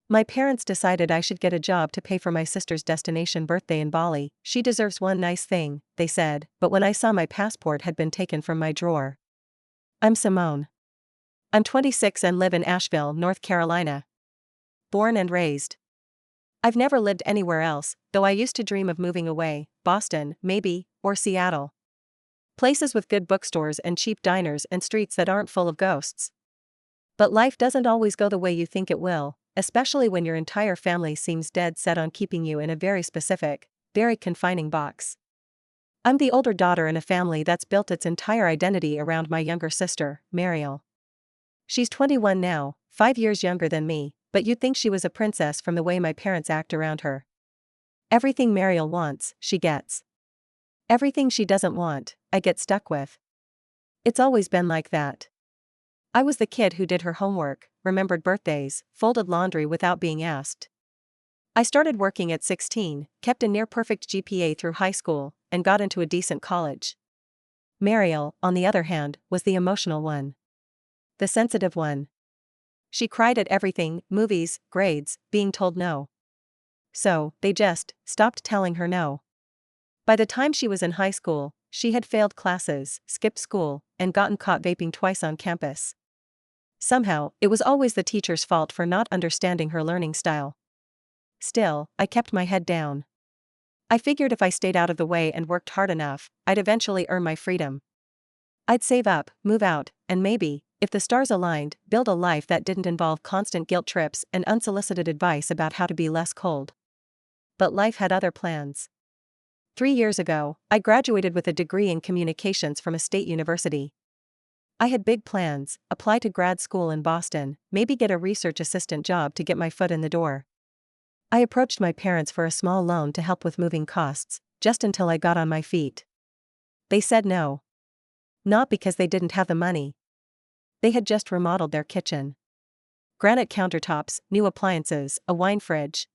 My parents decided I should get a job to pay for my sister's destination birthday in Bali. She deserves one nice thing, they said, but when I saw my passport had been taken from my drawer. I'm Simone. I'm 26 and live in Asheville, North Carolina. Born and raised. I've never lived anywhere else, though I used to dream of moving away, Boston, maybe, or Seattle. Places with good bookstores and cheap diners and streets that aren't full of ghosts. But life doesn't always go the way you think it will, especially when your entire family seems dead set on keeping you in a very specific, very confining box. I'm the older daughter in a family that's built its entire identity around my younger sister, Mariel. She's 21 now, 5 years younger than me, but you'd think she was a princess from the way my parents act around her. Everything Mariel wants, she gets. Everything she doesn't want, I get stuck with. It's always been like that. I was the kid who did her homework, remembered birthdays, folded laundry without being asked. I started working at 16, kept a near-perfect GPA through high school, and got into a decent college. Mariel, on the other hand, was the emotional one. The sensitive one. She cried at everything, movies, grades, being told no. So, they just stopped telling her no. By the time she was in high school, she had failed classes, skipped school, and gotten caught vaping twice on campus. Somehow, it was always the teacher's fault for not understanding her learning style. Still, I kept my head down. I figured if I stayed out of the way and worked hard enough, I'd eventually earn my freedom. I'd save up, move out, and maybe, if the stars aligned, build a life that didn't involve constant guilt trips and unsolicited advice about how to be less cold. But life had other plans. 3 years ago, I graduated with a degree in communications from a state university. I had big plans: apply to grad school in Boston, maybe get a research assistant job to get my foot in the door. I approached my parents for a small loan to help with moving costs, just until I got on my feet. They said no. Not because they didn't have the money. They had just remodeled their kitchen. Granite countertops, new appliances, a wine fridge.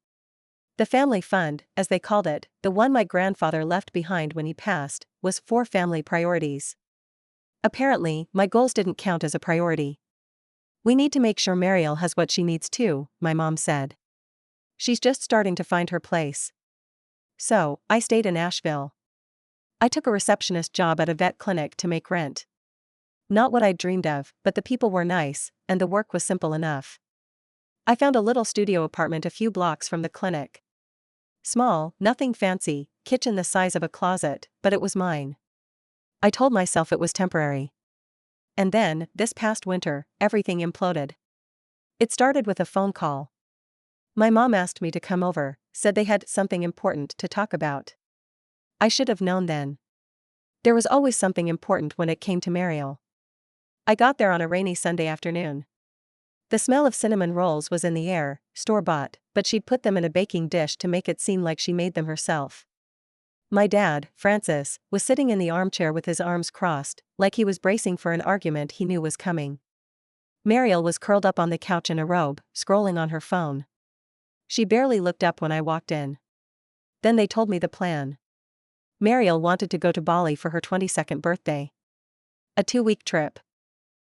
The family fund, as they called it, the one my grandfather left behind when he passed, was for family priorities. Apparently, my goals didn't count as a priority. We need to make sure Mariel has what she needs too, my mom said. She's just starting to find her place. So, I stayed in Asheville. I took a receptionist job at a vet clinic to make rent. Not what I'd dreamed of, but the people were nice, and the work was simple enough. I found a little studio apartment a few blocks from the clinic. Small, nothing fancy, kitchen the size of a closet, but it was mine. I told myself it was temporary. And then, this past winter, everything imploded. It started with a phone call. My mom asked me to come over, said they had something important to talk about. I should have known then. There was always something important when it came to Mariel. I got there on a rainy Sunday afternoon. The smell of cinnamon rolls was in the air, store-bought, but she'd put them in a baking dish to make it seem like she made them herself. My dad, Francis, was sitting in the armchair with his arms crossed, like he was bracing for an argument he knew was coming. Mariel was curled up on the couch in a robe, scrolling on her phone. She barely looked up when I walked in. Then they told me the plan. Mariel wanted to go to Bali for her 22nd birthday. A 2-week trip.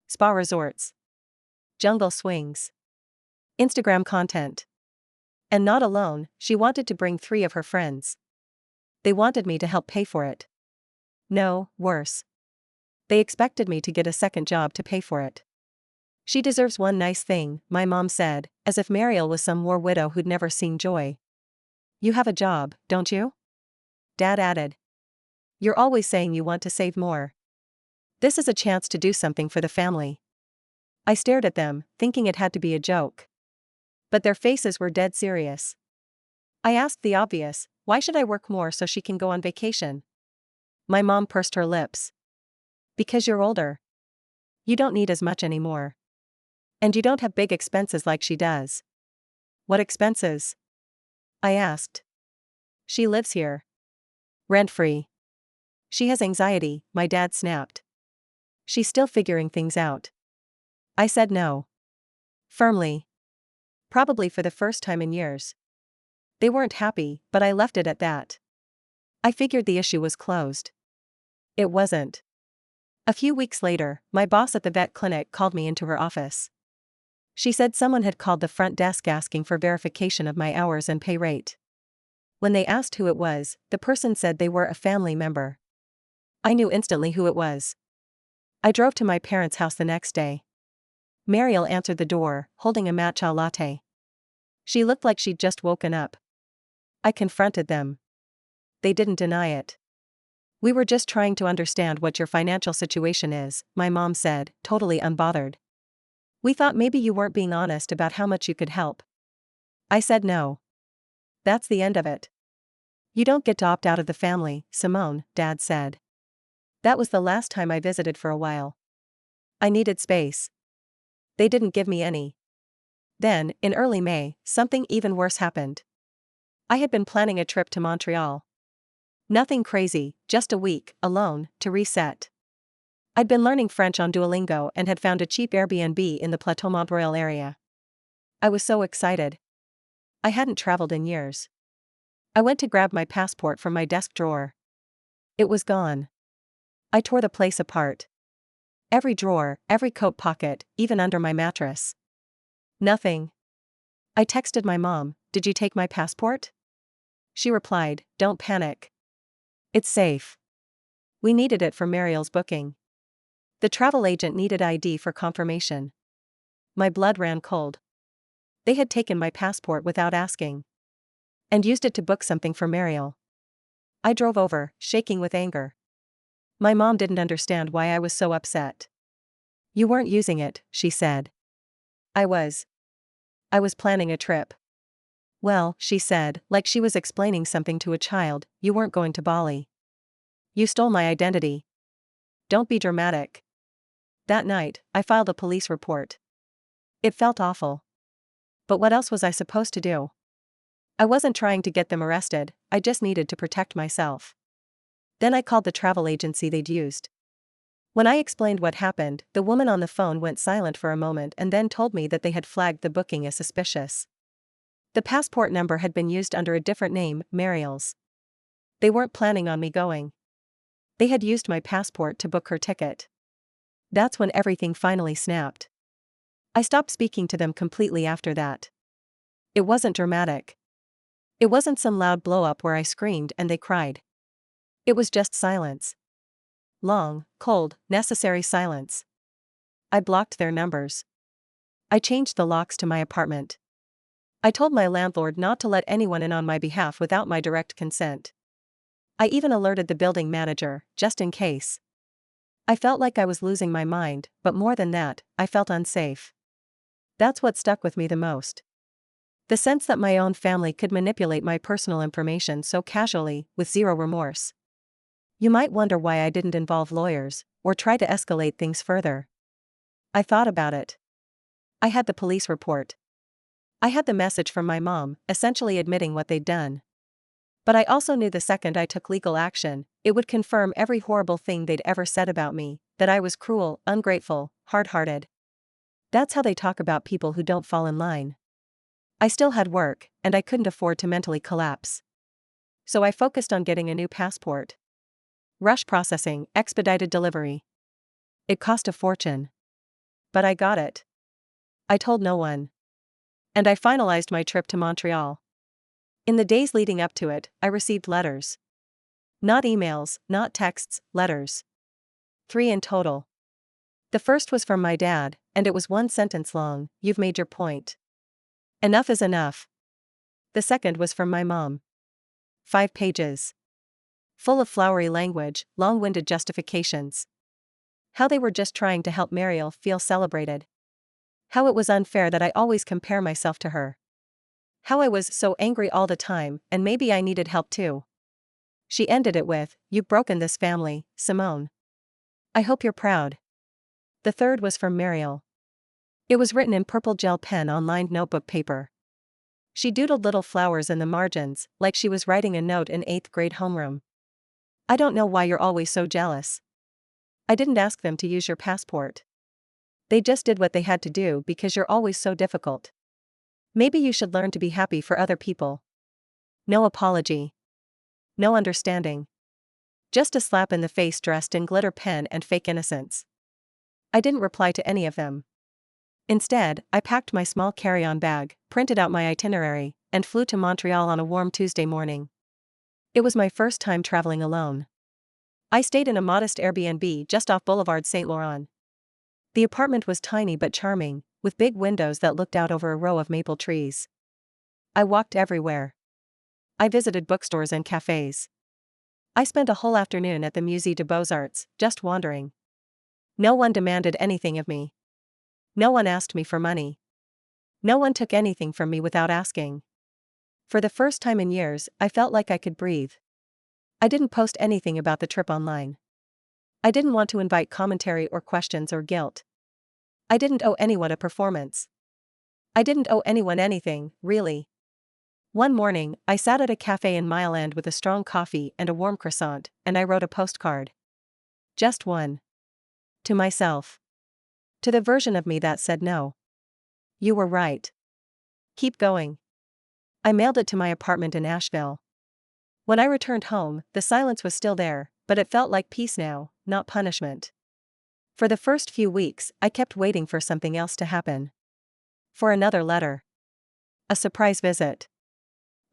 Spa resorts. Jungle swings. Instagram content. And not alone, she wanted to bring 3 of her friends. They wanted me to help pay for it. No, worse. They expected me to get a second job to pay for it. She deserves one nice thing, my mom said, as if Mariel was some war widow who'd never seen joy. You have a job, don't you? Dad added. You're always saying you want to save more. This is a chance to do something for the family. I stared at them, thinking it had to be a joke. But their faces were dead serious. I asked the obvious, why should I work more so she can go on vacation? My mom pursed her lips. Because you're older. You don't need as much anymore. And you don't have big expenses like she does. What expenses? I asked. She lives here. Rent-free. She has anxiety, my dad snapped. She's still figuring things out. I said no. Firmly. Probably for the first time in years. They weren't happy, but I left it at that. I figured the issue was closed. It wasn't. A few weeks later, my boss at the vet clinic called me into her office. She said someone had called the front desk asking for verification of my hours and pay rate. When they asked who it was, the person said they were a family member. I knew instantly who it was. I drove to my parents' house the next day. Mariel answered the door, holding a matcha latte. She looked like she'd just woken up. I confronted them. They didn't deny it. We were just trying to understand what your financial situation is, my mom said, totally unbothered. We thought maybe you weren't being honest about how much you could help. I said no. That's the end of it. You don't get to opt out of the family, Simone, Dad said. That was the last time I visited for a while. I needed space. They didn't give me any. Then, in early May, something even worse happened. I had been planning a trip to Montreal. Nothing crazy, just a week, alone, to reset. I'd been learning French on Duolingo and had found a cheap Airbnb in the Plateau Mont Royal area. I was so excited. I hadn't traveled in years. I went to grab my passport from my desk drawer. It was gone. I tore the place apart. Every drawer, every coat pocket, even under my mattress. Nothing. I texted my mom, "Did you take my passport?" She replied, "Don't panic. It's safe." We needed it for Mariel's booking. The travel agent needed ID for confirmation. My blood ran cold. They had taken my passport without asking. And used it to book something for Mariel. I drove over, shaking with anger. My mom didn't understand why I was so upset. "You weren't using it," she said. I was planning a trip. "Well," she said, like she was explaining something to a child, "you weren't going to Bali. You stole my identity. Don't be dramatic." That night, I filed a police report. It felt awful. But what else was I supposed to do? I wasn't trying to get them arrested, I just needed to protect myself. Then I called the travel agency they'd used. When I explained what happened, the woman on the phone went silent for a moment and then told me that they had flagged the booking as suspicious. The passport number had been used under a different name, Mariel's. They weren't planning on me going. They had used my passport to book her ticket. That's when everything finally snapped. I stopped speaking to them completely after that. It wasn't dramatic. It wasn't some loud blow-up where I screamed and they cried. It was just silence. Long, cold, necessary silence. I blocked their numbers. I changed the locks to my apartment. I told my landlord not to let anyone in on my behalf without my direct consent. I even alerted the building manager, just in case. I felt like I was losing my mind, but more than that, I felt unsafe. That's what stuck with me the most. The sense that my own family could manipulate my personal information so casually, with zero remorse. You might wonder why I didn't involve lawyers, or try to escalate things further. I thought about it. I had the police report. I had the message from my mom, essentially admitting what they'd done. But I also knew the second I took legal action, it would confirm every horrible thing they'd ever said about me, that I was cruel, ungrateful, hard-hearted. That's how they talk about people who don't fall in line. I still had work, and I couldn't afford to mentally collapse. So I focused on getting a new passport. Rush processing, expedited delivery. It cost a fortune. But I got it. I told no one. And I finalized my trip to Montreal. In the days leading up to it, I received letters. Not emails, not texts, letters. 3 in total. The first was from my dad, and it was one sentence long, "You've made your point. Enough is enough." The second was from my mom. 5 pages. Full of flowery language, long-winded justifications. How they were just trying to help Mariel feel celebrated. How it was unfair that I always compare myself to her. How I was so angry all the time, and maybe I needed help too. She ended it with, "You've broken this family, Simone. I hope you're proud." The third was from Mariel. It was written in purple gel pen on lined notebook paper. She doodled little flowers in the margins, like she was writing a note in 8th grade homeroom. "I don't know why you're always so jealous. I didn't ask them to use your passport. They just did what they had to do because you're always so difficult. Maybe you should learn to be happy for other people." No apology. No understanding. Just a slap in the face dressed in glitter pen and fake innocence. I didn't reply to any of them. Instead, I packed my small carry-on bag, printed out my itinerary, and flew to Montreal on a warm Tuesday morning. It was my first time traveling alone. I stayed in a modest Airbnb just off Boulevard Saint Laurent. The apartment was tiny but charming, with big windows that looked out over a row of maple trees. I walked everywhere. I visited bookstores and cafes. I spent a whole afternoon at the Musée des Beaux-Arts, just wandering. No one demanded anything of me. No one asked me for money. No one took anything from me without asking. For the first time in years, I felt like I could breathe. I didn't post anything about the trip online. I didn't want to invite commentary or questions or guilt. I didn't owe anyone a performance. I didn't owe anyone anything, really. One morning, I sat at a cafe in Mile End with a strong coffee and a warm croissant, and I wrote a postcard. Just one. To myself. To the version of me that said no. You were right. Keep going. I mailed it to my apartment in Asheville. When I returned home, the silence was still there, but it felt like peace now, not punishment. For the first few weeks, I kept waiting for something else to happen. For another letter. A surprise visit.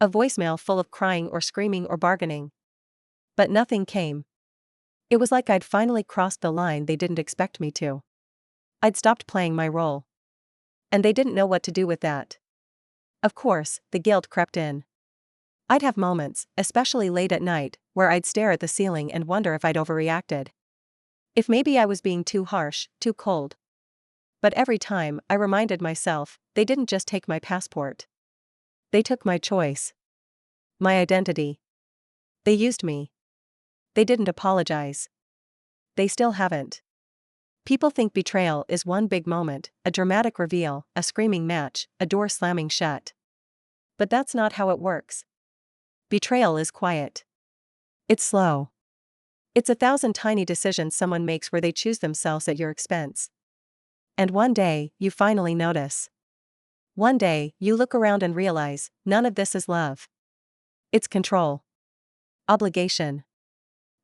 A voicemail full of crying or screaming or bargaining. But nothing came. It was like I'd finally crossed the line they didn't expect me to. I'd stopped playing my role. And they didn't know what to do with that. Of course, the guilt crept in. I'd have moments, especially late at night, where I'd stare at the ceiling and wonder if I'd overreacted. If maybe I was being too harsh, too cold. But every time, I reminded myself, they didn't just take my passport. They took my choice. My identity. They used me. They didn't apologize. They still haven't. People think betrayal is one big moment, a dramatic reveal, a screaming match, a door slamming shut. But that's not how it works. Betrayal is quiet. It's slow. It's 1,000 tiny decisions someone makes where they choose themselves at your expense. And one day, you finally notice. One day, you look around and realize, none of this is love. It's control. Obligation.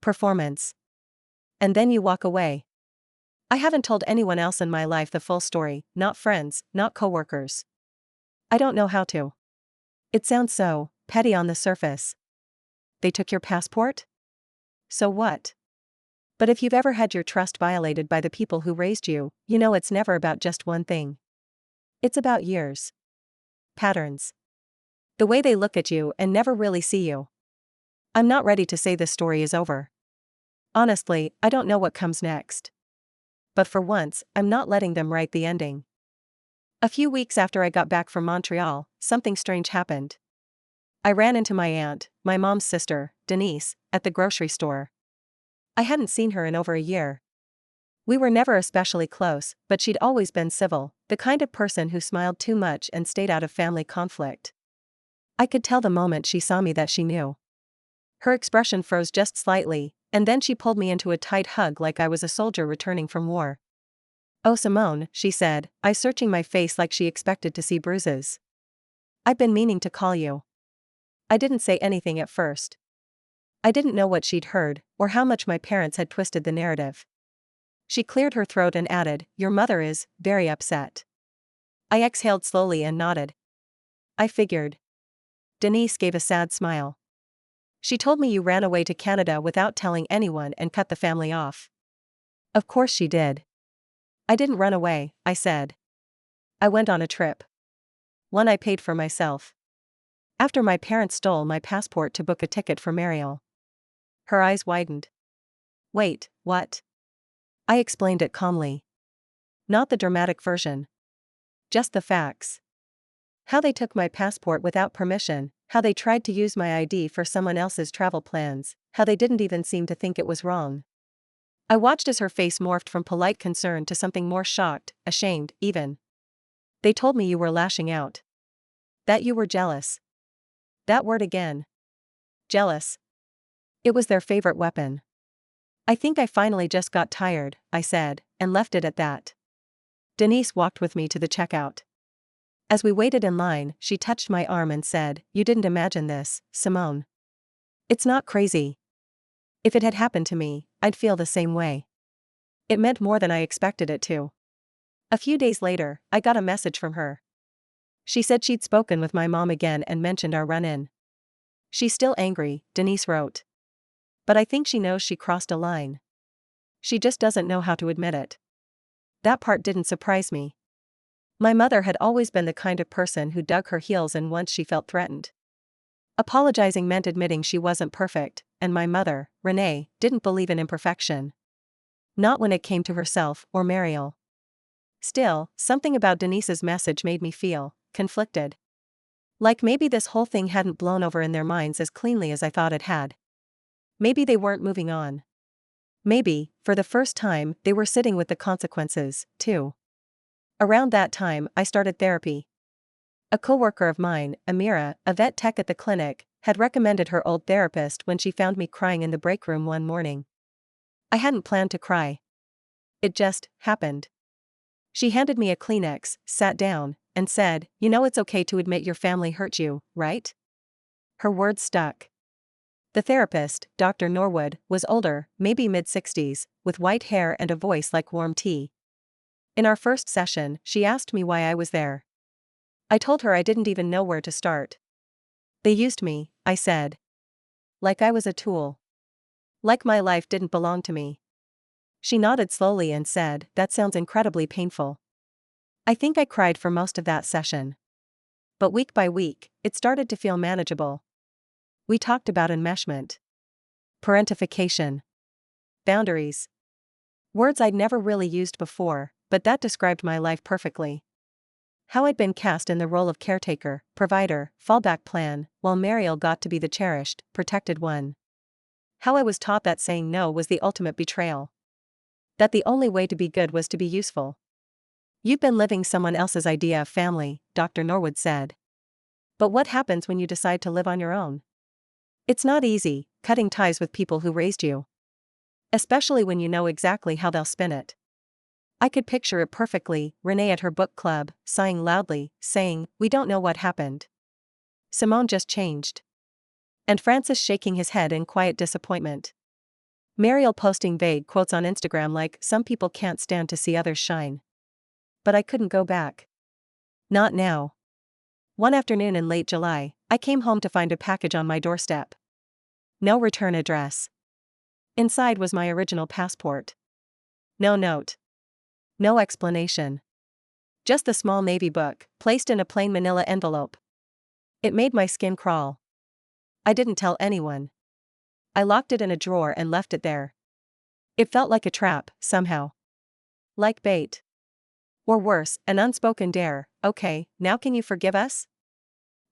Performance. And then you walk away. I haven't told anyone else in my life the full story, not friends, not coworkers. I don't know how to. It sounds so petty on the surface. They took your passport? So what? But if you've ever had your trust violated by the people who raised you, you know it's never about just one thing. It's about years. Patterns. The way they look at you and never really see you. I'm not ready to say this story is over. Honestly, I don't know what comes next. But for once, I'm not letting them write the ending. A few weeks after I got back from Montreal, something strange happened. I ran into my aunt, my mom's sister, Denise, at the grocery store. I hadn't seen her in over a year. We were never especially close, but she'd always been civil, the kind of person who smiled too much and stayed out of family conflict. I could tell the moment she saw me that she knew. Her expression froze just slightly, and then she pulled me into a tight hug like I was a soldier returning from war. "Oh Simone," she said, eyes searching my face like she expected to see bruises. "I've been meaning to call you." I didn't say anything at first. I didn't know what she'd heard, or how much my parents had twisted the narrative. She cleared her throat and added, "Your mother is very upset." I exhaled slowly and nodded. I figured. Denise gave a sad smile. "She told me you ran away to Canada without telling anyone and cut the family off." Of course she did. "I didn't run away," I said. "I went on a trip. One I paid for myself. After my parents stole my passport to book a ticket for Mariel." Her eyes widened. "Wait, what?" I explained it calmly. Not the dramatic version. Just the facts. How they took my passport without permission, how they tried to use my ID for someone else's travel plans, how they didn't even seem to think it was wrong. I watched as her face morphed from polite concern to something more shocked, ashamed, even. "They told me you were lashing out. That you were jealous." That word again. Jealous. It was their favorite weapon. "I think I finally just got tired," I said, and left it at that. Denise walked with me to the checkout. As we waited in line, she touched my arm and said, "You didn't imagine this, Simone. It's not crazy. If it had happened to me, I'd feel the same way." It meant more than I expected it to. A few days later, I got a message from her. She said she'd spoken with my mom again and mentioned our run-in. She's still angry, Denise wrote. But I think she knows she crossed a line. She just doesn't know how to admit it. That part didn't surprise me. My mother had always been the kind of person who dug her heels in once she felt threatened. Apologizing meant admitting she wasn't perfect, and my mother, Renee, didn't believe in imperfection. Not when it came to herself or Mariel. Still, something about Denise's message made me feel conflicted. Like maybe this whole thing hadn't blown over in their minds as cleanly as I thought it had. Maybe they weren't moving on. Maybe, for the first time, they were sitting with the consequences, too. Around that time, I started therapy. A coworker of mine, Amira, a vet tech at the clinic, had recommended her old therapist when she found me crying in the break room one morning. I hadn't planned to cry. It just happened. She handed me a Kleenex, sat down, and said, "You know it's okay to admit your family hurt you, right?" Her words stuck. The therapist, Dr. Norwood, was older, maybe mid-60s, with white hair and a voice like warm tea. In our first session, she asked me why I was there. I told her I didn't even know where to start. "They used me," I said. "Like I was a tool. Like my life didn't belong to me." She nodded slowly and said, "That sounds incredibly painful." I think I cried for most of that session. But week by week, it started to feel manageable. We talked about enmeshment, parentification, boundaries. Words I'd never really used before, but that described my life perfectly. How I'd been cast in the role of caretaker, provider, fallback plan, while Mariel got to be the cherished, protected one. How I was taught that saying no was the ultimate betrayal. That the only way to be good was to be useful. "You've been living someone else's idea of family," Dr. Norwood said. "But what happens when you decide to live on your own? It's not easy, cutting ties with people who raised you. Especially when you know exactly how they'll spin it." I could picture it perfectly, Renee at her book club, sighing loudly, saying, "We don't know what happened. Simone just changed." And Francis shaking his head in quiet disappointment. Mariel posting vague quotes on Instagram like, "Some people can't stand to see others shine." But I couldn't go back. Not now. One afternoon in late July, I came home to find a package on my doorstep. No return address. Inside was my original passport. No note. No explanation. Just the small navy book, placed in a plain manila envelope. It made my skin crawl. I didn't tell anyone. I locked it in a drawer and left it there. It felt like a trap, somehow. Like bait. Or worse, an unspoken dare. "Okay, now can you forgive us?"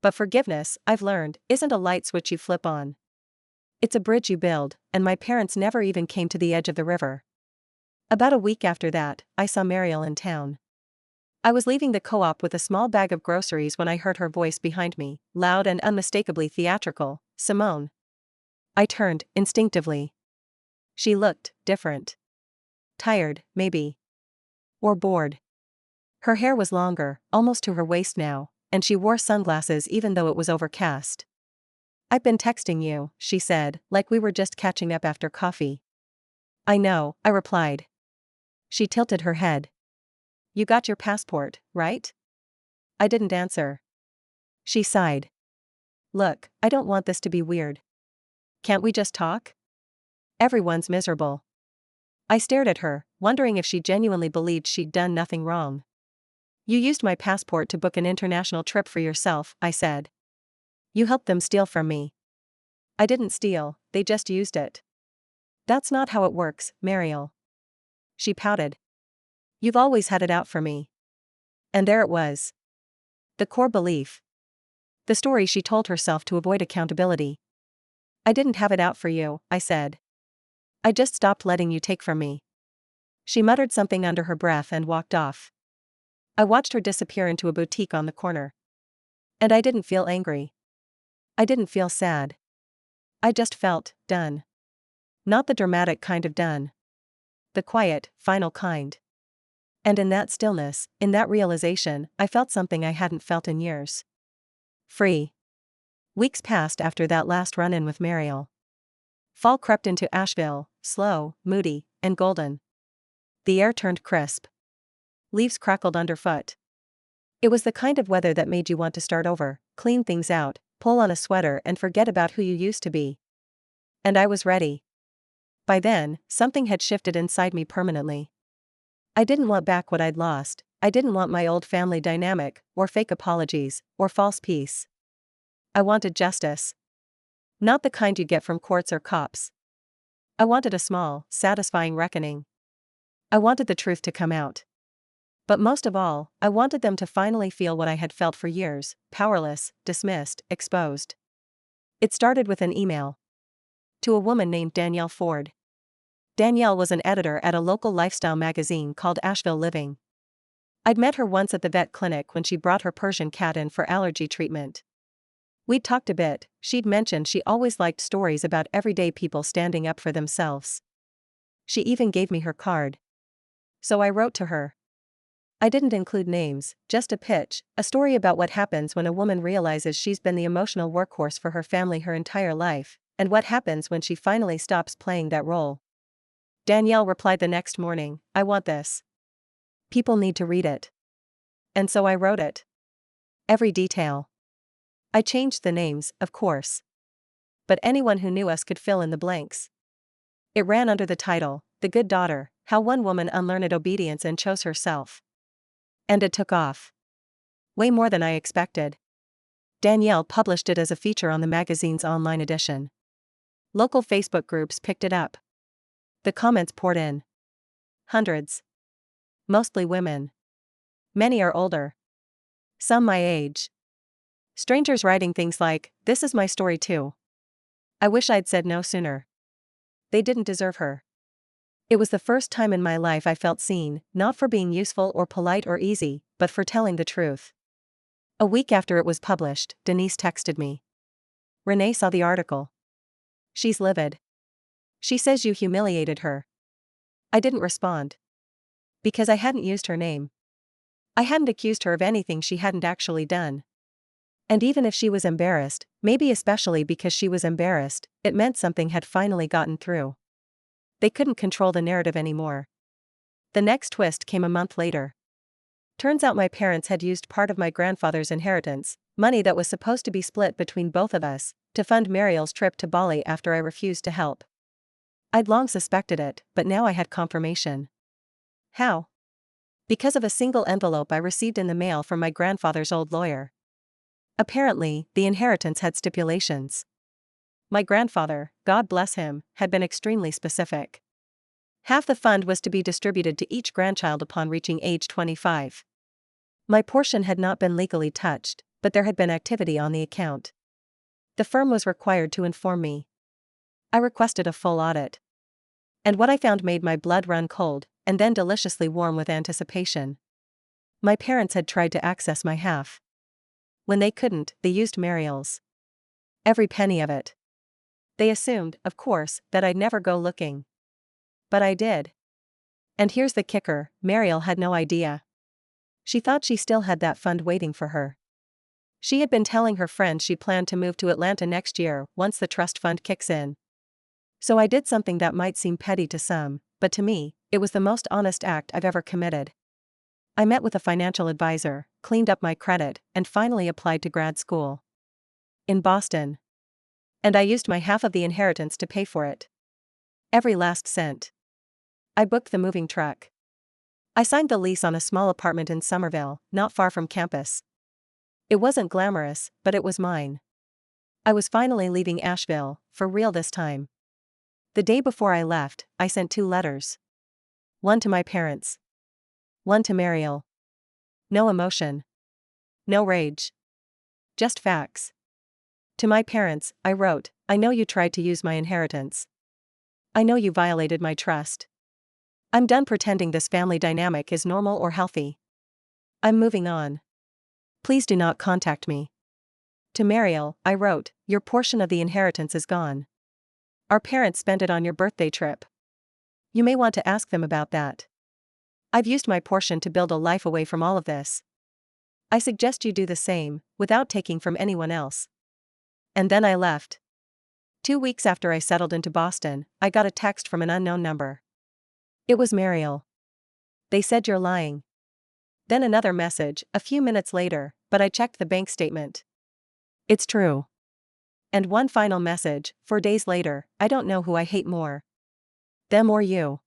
But forgiveness, I've learned, isn't a light switch you flip on. It's a bridge you build, and my parents never even came to the edge of the river. About a week after that, I saw Mariel in town. I was leaving the co-op with a small bag of groceries when I heard her voice behind me, loud and unmistakably theatrical, "Simone." I turned, instinctively. She looked different. Tired, maybe. Or bored. Her hair was longer, almost to her waist now, and she wore sunglasses even though it was overcast. "I've been texting you," she said, like we were just catching up after coffee. "I know," I replied. She tilted her head. "You got your passport, right?" I didn't answer. She sighed. "Look, I don't want this to be weird. Can't we just talk? Everyone's miserable." I stared at her, wondering if she genuinely believed she'd done nothing wrong. "You used my passport to book an international trip for yourself," I said. "You helped them steal from me." "I didn't steal, they just used it." "That's not how it works, Mariel." She pouted. "You've always had it out for me." And there it was. The core belief. The story she told herself to avoid accountability. "I didn't have it out for you," I said. "I just stopped letting you take from me." She muttered something under her breath and walked off. I watched her disappear into a boutique on the corner. And I didn't feel angry. I didn't feel sad. I just felt done. Not the dramatic kind of done. The quiet, final kind. And in that stillness, in that realization, I felt something I hadn't felt in years. Free. Weeks passed after that last run-in with Mariel. Fall crept into Asheville, slow, moody, and golden. The air turned crisp. Leaves crackled underfoot. It was the kind of weather that made you want to start over, clean things out, pull on a sweater and forget about who you used to be. And I was ready. By then, something had shifted inside me permanently. I didn't want back what I'd lost. I didn't want my old family dynamic, or fake apologies, or false peace. I wanted justice. Not the kind you get from courts or cops. I wanted a small, satisfying reckoning. I wanted the truth to come out. But most of all, I wanted them to finally feel what I had felt for years: powerless, dismissed, exposed. It started with an email. To a woman named Danielle Ford. Danielle was an editor at a local lifestyle magazine called Asheville Living. I'd met her once at the vet clinic when she brought her Persian cat in for allergy treatment. We'd talked a bit. She'd mentioned she always liked stories about everyday people standing up for themselves. She even gave me her card. So I wrote to her. I didn't include names, just a pitch, a story about what happens when a woman realizes she's been the emotional workhorse for her family her entire life, and what happens when she finally stops playing that role. Danielle replied the next morning, "I want this. People need to read it." And so I wrote it. Every detail. I changed the names, of course. But anyone who knew us could fill in the blanks. It ran under the title, "The Good Daughter: How One Woman Unlearned Obedience and Chose Herself." And it took off. Way more than I expected. Danielle published it as a feature on the magazine's online edition. Local Facebook groups picked it up. The comments poured in. Hundreds. Mostly women. Many are older. Some my age. Strangers writing things like, "This is my story too. I wish I'd said no sooner. They didn't deserve her." It was the first time in my life I felt seen, not for being useful or polite or easy, but for telling the truth. A week after it was published, Denise texted me. "Renee saw the article. She's livid. She says you humiliated her." I didn't respond. Because I hadn't used her name. I hadn't accused her of anything she hadn't actually done. And even if she was embarrassed, maybe especially because she was embarrassed, it meant something had finally gotten through. They couldn't control the narrative anymore. The next twist came a month later. Turns out my parents had used part of my grandfather's inheritance, money that was supposed to be split between both of us, to fund Mariel's trip to Bali after I refused to help. I'd long suspected it, but now I had confirmation. How? Because of a single envelope I received in the mail from my grandfather's old lawyer. Apparently, the inheritance had stipulations. My grandfather, God bless him, had been extremely specific. Half the fund was to be distributed to each grandchild upon reaching age 25. My portion had not been legally touched, but there had been activity on the account. The firm was required to inform me. I requested a full audit. And what I found made my blood run cold, and then deliciously warm with anticipation. My parents had tried to access my half. When they couldn't, they used Mariel's. Every penny of it. They assumed, of course, that I'd never go looking. But I did. And here's the kicker, Mariel had no idea. She thought she still had that fund waiting for her. She had been telling her friends she planned to move to Atlanta next year once the trust fund kicks in. So I did something that might seem petty to some, but to me, it was the most honest act I've ever committed. I met with a financial advisor, cleaned up my credit, and finally applied to grad school. In Boston. And I used my half of the inheritance to pay for it. Every last cent. I booked the moving truck. I signed the lease on a small apartment in Somerville, not far from campus. It wasn't glamorous, but it was mine. I was finally leaving Asheville, for real this time. The day before I left, I sent 2 letters. One to my parents. One to Mariel. No emotion. No rage. Just facts. To my parents, I wrote, "I know you tried to use my inheritance. I know you violated my trust. I'm done pretending this family dynamic is normal or healthy. I'm moving on. Please do not contact me." To Mariel, I wrote, "Your portion of the inheritance is gone. Our parents spent it on your birthday trip. You may want to ask them about that. I've used my portion to build a life away from all of this. I suggest you do the same, without taking from anyone else." And then I left. 2 weeks after I settled into Boston, I got a text from an unknown number. It was Mariel. They said, "You're lying. Then another message, a few minutes later, but I checked the bank statement. It's true. And one final message, 4 days later, I don't know who I hate more. Them or you.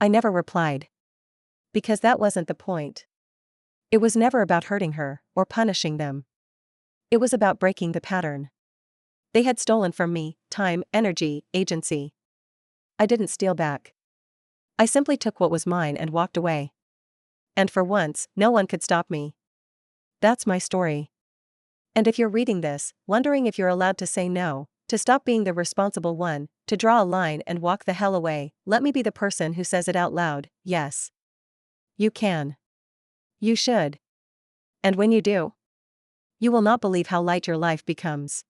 I never replied. Because that wasn't the point. It was never about hurting her, or punishing them. It was about breaking the pattern. They had stolen from me, time, energy, agency. I didn't steal back. I simply took what was mine and walked away. And for once, no one could stop me. That's my story. And if you're reading this, wondering if you're allowed to say no, to stop being the responsible one, to draw a line and walk the hell away, let me be the person who says it out loud, yes. You can. You should. And when you do, you will not believe how light your life becomes.